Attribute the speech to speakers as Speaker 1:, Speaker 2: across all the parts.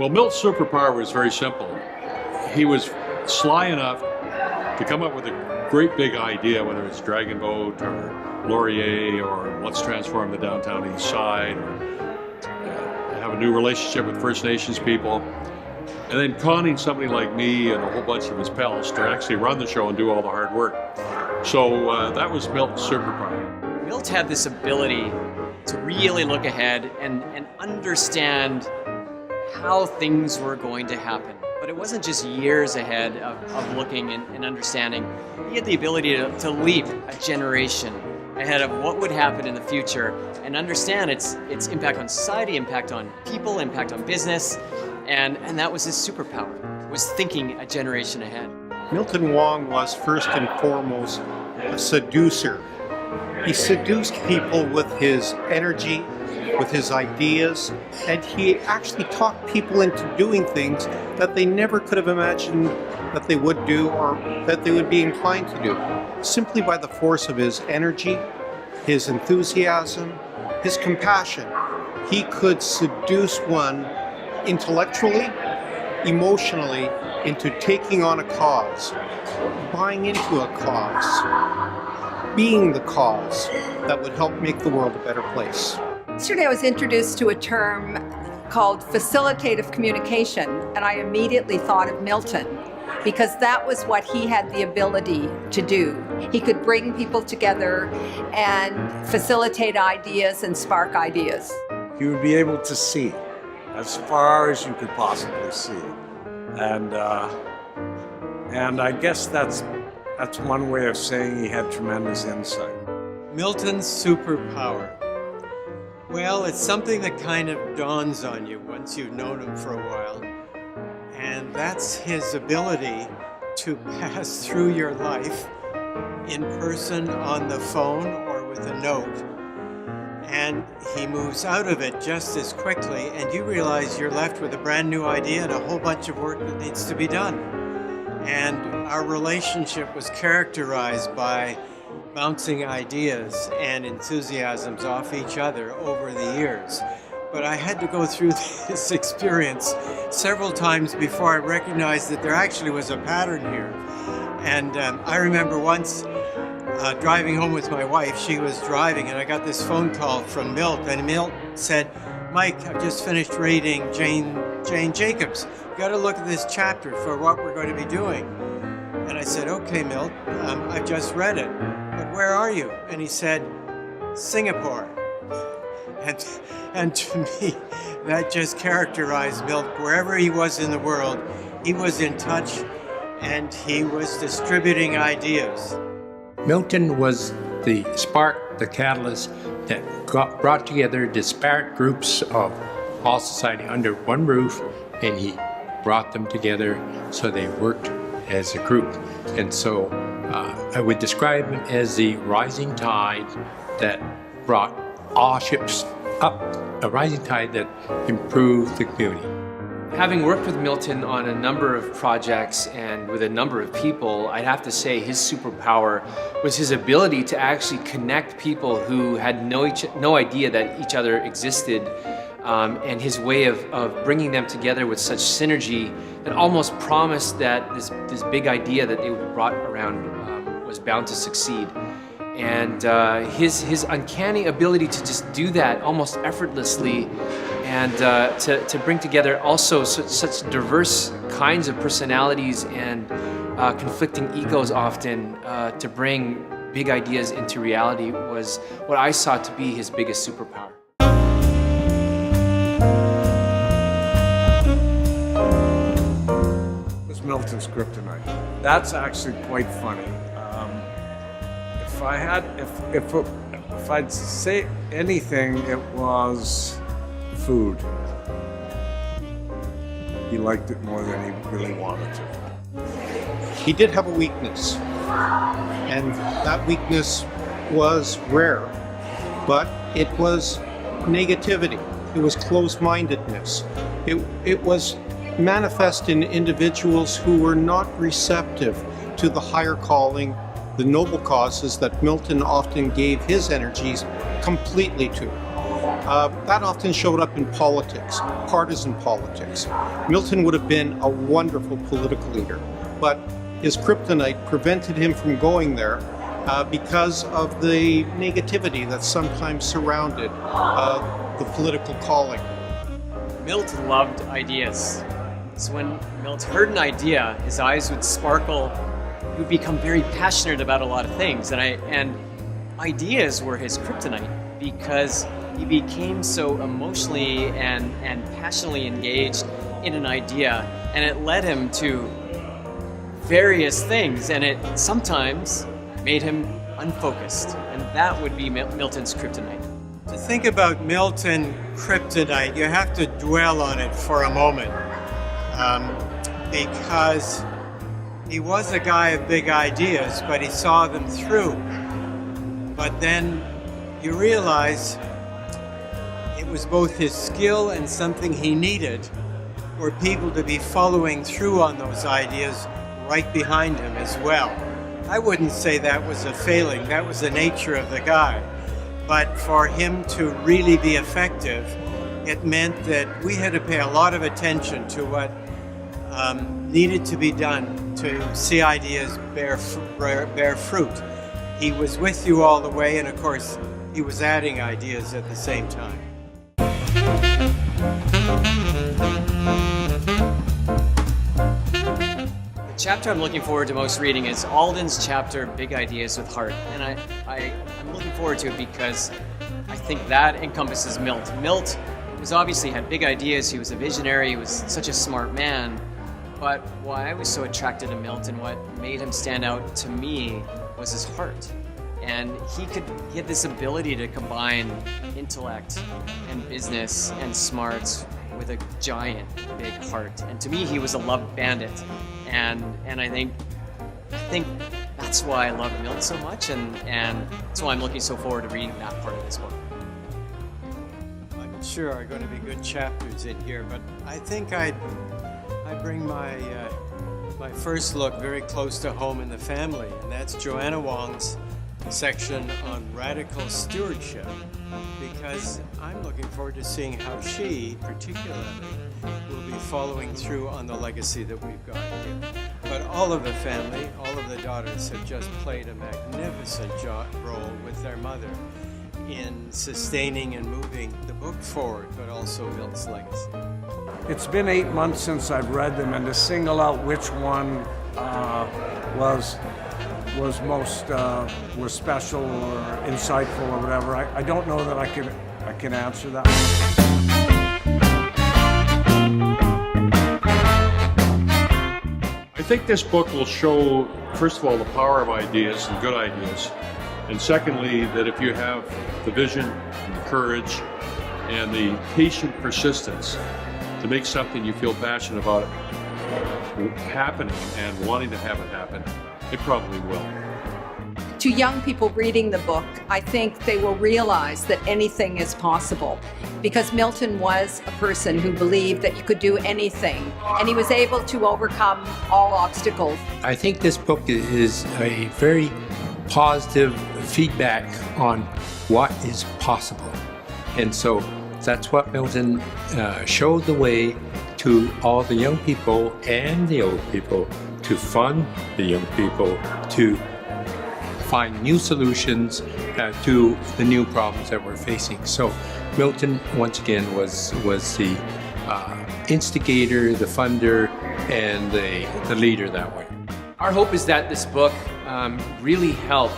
Speaker 1: Well, Milt's superpower was very simple. He was sly enough to come up with a great big idea, whether it's Dragon Boat or Laurier or let's transform the downtown east side or have a new relationship with First Nations people. And then conning somebody like me and a whole bunch of his pals to actually run the show and do all the hard work. So that was Milton's superpower.
Speaker 2: Milt had this ability to really look ahead and understand how things were going to happen. But it wasn't just years ahead of looking and understanding. He had the ability to leap a generation ahead of what would happen in the future and understand its impact on society, impact on people, impact on business. And that was his superpower, was thinking a generation ahead.
Speaker 3: Milton Wong was first and foremost a seducer. He seduced people with his energy, with his ideas, and he actually talked people into doing things that they never could have imagined that they would do or that they would be inclined to do. Simply by the force of his energy, his enthusiasm, his compassion, he could seduce one intellectually, emotionally, into taking on a cause, buying into a cause, being the cause that would help make the world a better place.
Speaker 4: Yesterday I was introduced to a term called facilitative communication, and I immediately thought of Milton because that was what he had the ability to do. He could bring people together and facilitate ideas and spark ideas.
Speaker 5: He would be able to see as far as you could possibly see. And I guess that's one way of saying he had tremendous insight.
Speaker 6: Milton's superpower. Well, it's something that kind of dawns on you once you've known him for a while. And that's his ability to pass through your life in person, on the phone, or with a note. And he moves out of it just as quickly, and you realize you're left with a brand new idea and a whole bunch of work that needs to be done. And our relationship was characterized by bouncing ideas and enthusiasms off each other over the years. But I had to go through this experience several times before I recognized that there actually was a pattern here. And I remember once driving home with my wife. She was driving, and I got this phone call from Milt, and Milt said, "Mike, I've just finished reading Jane Jacobs. You got to look at this chapter for what we're going to be doing." And I said, "Okay, Milt, I've just read it, but where are you?" And he said, "Singapore." And to me, that just characterized Milt. Wherever he was in the world, he was in touch, and he was distributing ideas.
Speaker 7: Milton was the spark, the catalyst that brought together disparate groups of all society under one roof, and he brought them together so they worked as a group. And so I would describe him as the rising tide that brought all ships up, a rising tide that improved the community.
Speaker 2: Having worked with Milton on a number of projects and with a number of people, I'd have to say his superpower was his ability to actually connect people who had no idea that each other existed, and his way of bringing them together with such synergy that almost promised that this big idea that they would have brought around was bound to succeed. And his uncanny ability to just do that almost effortlessly, and to bring together also such diverse kinds of personalities and conflicting egos often to bring big ideas into reality was what I saw to be his biggest superpower.
Speaker 5: It was Milton's kryptonite. That's actually quite funny. If I'd say anything, it was food. He liked it more than he really wanted to.
Speaker 3: He did have a weakness, and that weakness was rare, but it was negativity. It was closed-mindedness. It was manifest in individuals who were not receptive to the higher calling, the noble causes that Milton often gave his energies completely to. that often showed up in politics, partisan politics. Milton would have been a wonderful political leader, but his kryptonite prevented him from going there because of the negativity that sometimes surrounded the political calling.
Speaker 8: Milt loved ideas. So when Milt heard an idea, his eyes would sparkle. He would become very passionate about a lot of things, and ideas were his kryptonite because he became so emotionally and passionately engaged in an idea, and it led him to various things, and it sometimes made him unfocused, and that would be Milton's kryptonite.
Speaker 6: To think about Milton kryptonite, you have to dwell on it for a moment, because he was a guy of big ideas, but he saw them through. But then you realize it was both his skill and something he needed for people to be following through on those ideas right behind him as well. I wouldn't say that was a failing, that was the nature of the guy. But for him to really be effective, it meant that we had to pay a lot of attention to what needed to be done to see ideas bear fruit. He was with you all the way, and of course, he was adding ideas at the same time.
Speaker 8: The chapter I'm looking forward to most reading is Alden's chapter, Big Ideas with Heart. And I'm looking forward to it because I think that encompasses Milt. Milt was obviously had big ideas, he was a visionary, he was such a smart man. But why I was so attracted to Milt and what made him stand out to me was his heart. And he had this ability to combine intellect and business and smarts with a giant big heart. And to me, he was a love bandit. And I think that's why I love Milt so much, and that's why I'm looking so forward to reading that part of this book.
Speaker 6: I'm sure are going to be good chapters in here, but I think I bring my first look very close to home in the family, and that's Joanna Wong's section on radical stewardship, because I'm looking forward to seeing how she, particularly, will be following through on the legacy that we've got here. But all of the family, all of the daughters have just played a magnificent role with their mother in sustaining and moving the book forward, but also Milt's legacy.
Speaker 5: It's been 8 months since I've read them, and to single out which one was most was special or insightful or whatever, I don't know that I can answer that one.
Speaker 1: I think this book will show, first of all, the power of ideas and good ideas, and secondly, that if you have the vision and the courage and the patient persistence to make something you feel passionate about happening and wanting to have it happen, it probably will.
Speaker 4: To young people reading the book, I think they will realize that anything is possible, because Milton was a person who believed that you could do anything, and he was able to overcome all obstacles.
Speaker 7: I think this book is a very positive feedback on what is possible. And so that's what Milton showed the way to all the young people and the old people, to fund the young people, to find new solutions to the new problems that we're facing. So Milton, once again, was the instigator, the funder, and the leader that way.
Speaker 2: Our hope is that this book really help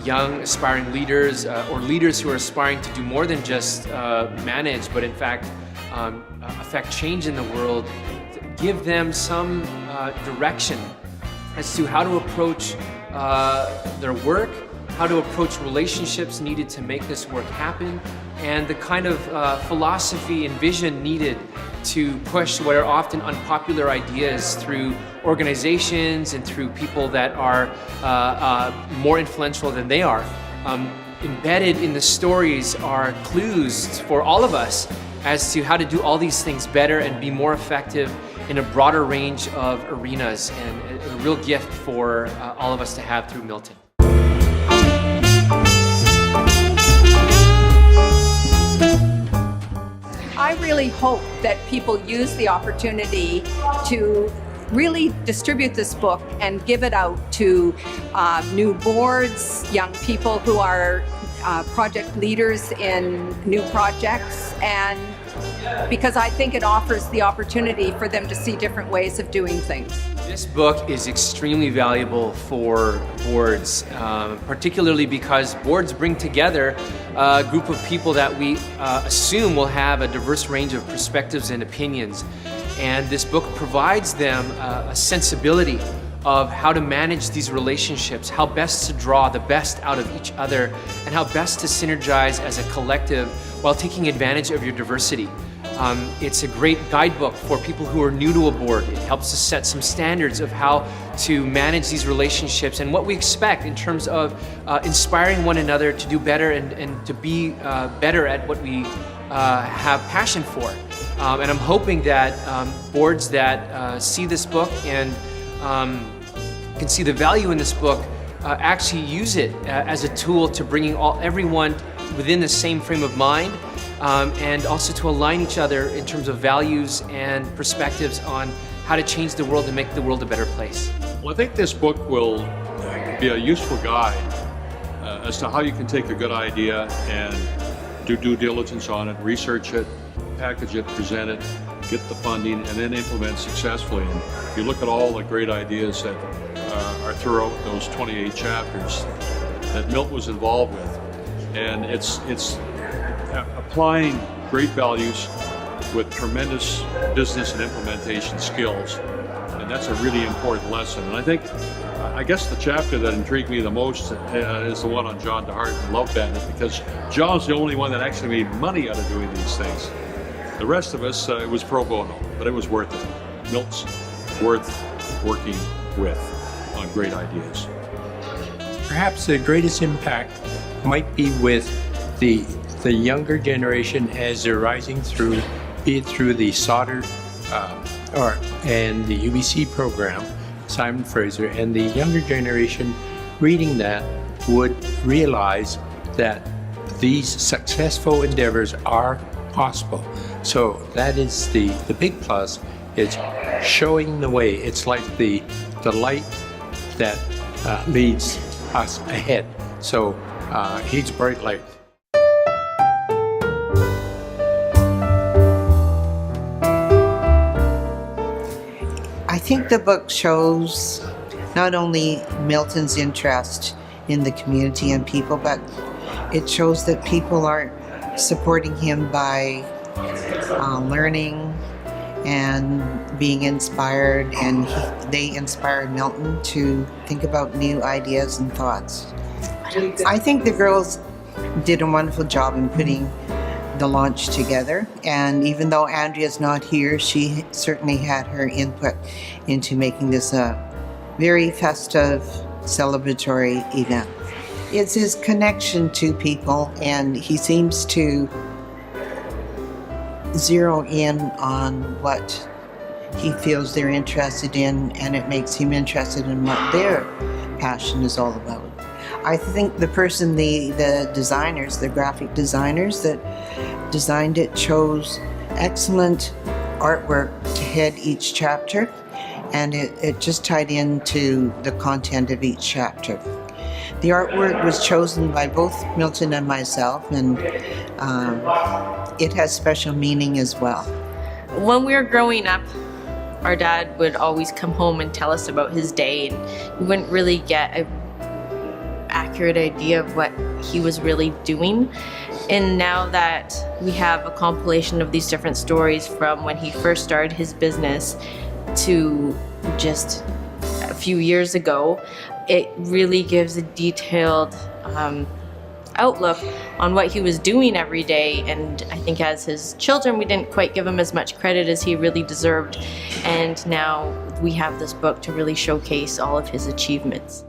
Speaker 2: young aspiring leaders or leaders who are aspiring to do more than just manage, but in fact affect change in the world, give them some direction as to how to approach their work, how to approach relationships needed to make this work happen, and the kind of philosophy and vision needed to push what are often unpopular ideas through organizations and through people that are more influential than they are. Embedded in the stories are clues for all of us as to how to do all these things better and be more effective in a broader range of arenas, and a real gift for all of us to have through Milton.
Speaker 4: really hope that people use the opportunity to really distribute this book and give it out to new boards, young people who are project leaders in new projects, and because I think it offers the opportunity for them to see different ways of doing things.
Speaker 2: This book is extremely valuable for boards, particularly because boards bring together a group of people that we assume will have a diverse range of perspectives and opinions. And this book provides them a sensibility of how to manage these relationships, how best to draw the best out of each other, and how best to synergize as a collective while taking advantage of your diversity. It's a great guidebook for people who are new to a board. It helps to set some standards of how to manage these relationships and what we expect in terms of inspiring one another to do better and to be better at what we have passion for. And I'm hoping that boards that see this book and can see the value in this book actually use it as a tool to bringing everyone within the same frame of mind, and also to align each other in terms of values and perspectives on how to change the world and make the world a better place.
Speaker 1: Well, I think this book will be a useful guide as to how you can take a good idea and do due diligence on it, research it, package it, present it, get the funding, and then implement successfully. And if you look at all the great ideas that are throughout those 28 chapters that Milt was involved with, and it's applying great values with tremendous business and implementation skills, and that's a really important lesson. And I guess the chapter that intrigued me the most is the one on John DeHart and Love Bandit, because John's the only one that actually made money out of doing these things. The rest of us, it was pro bono, but it was worth it. Milt's worth working with on great ideas.
Speaker 7: Perhaps the greatest impact might be with the younger generation as they're rising through, be it through the solder and the UBC program, Simon Fraser, and the younger generation reading that would realize that these successful endeavors are possible. So that is the big plus. It's showing the way. It's like the light that leads us ahead. So he's a bright light.
Speaker 9: I think the book shows not only Milton's interest in the community and people, but it shows that people are supporting him by learning and being inspired, and they inspired Milton to think about new ideas and thoughts. I think the girls did a wonderful job in putting the launch together, and even though Andrea's not here, she certainly had her input into making this a very festive, celebratory event. It's his connection to people, and he seems to zero in on what he feels they're interested in, and it makes him interested in what their passion is all about. I think the designers, the graphic designers that designed it, chose excellent artwork to head each chapter, and it just tied into the content of each chapter. The artwork was chosen by both Milton and myself, and it has special meaning as well.
Speaker 10: When we were growing up, our dad would always come home and tell us about his day, and we wouldn't really get an accurate idea of what he was really doing. And now that we have a compilation of these different stories from when he first started his business to just a few years ago, it really gives a detailed outlook on what he was doing every day. And I think as his children, we didn't quite give him as much credit as he really deserved. And now we have this book to really showcase all of his achievements.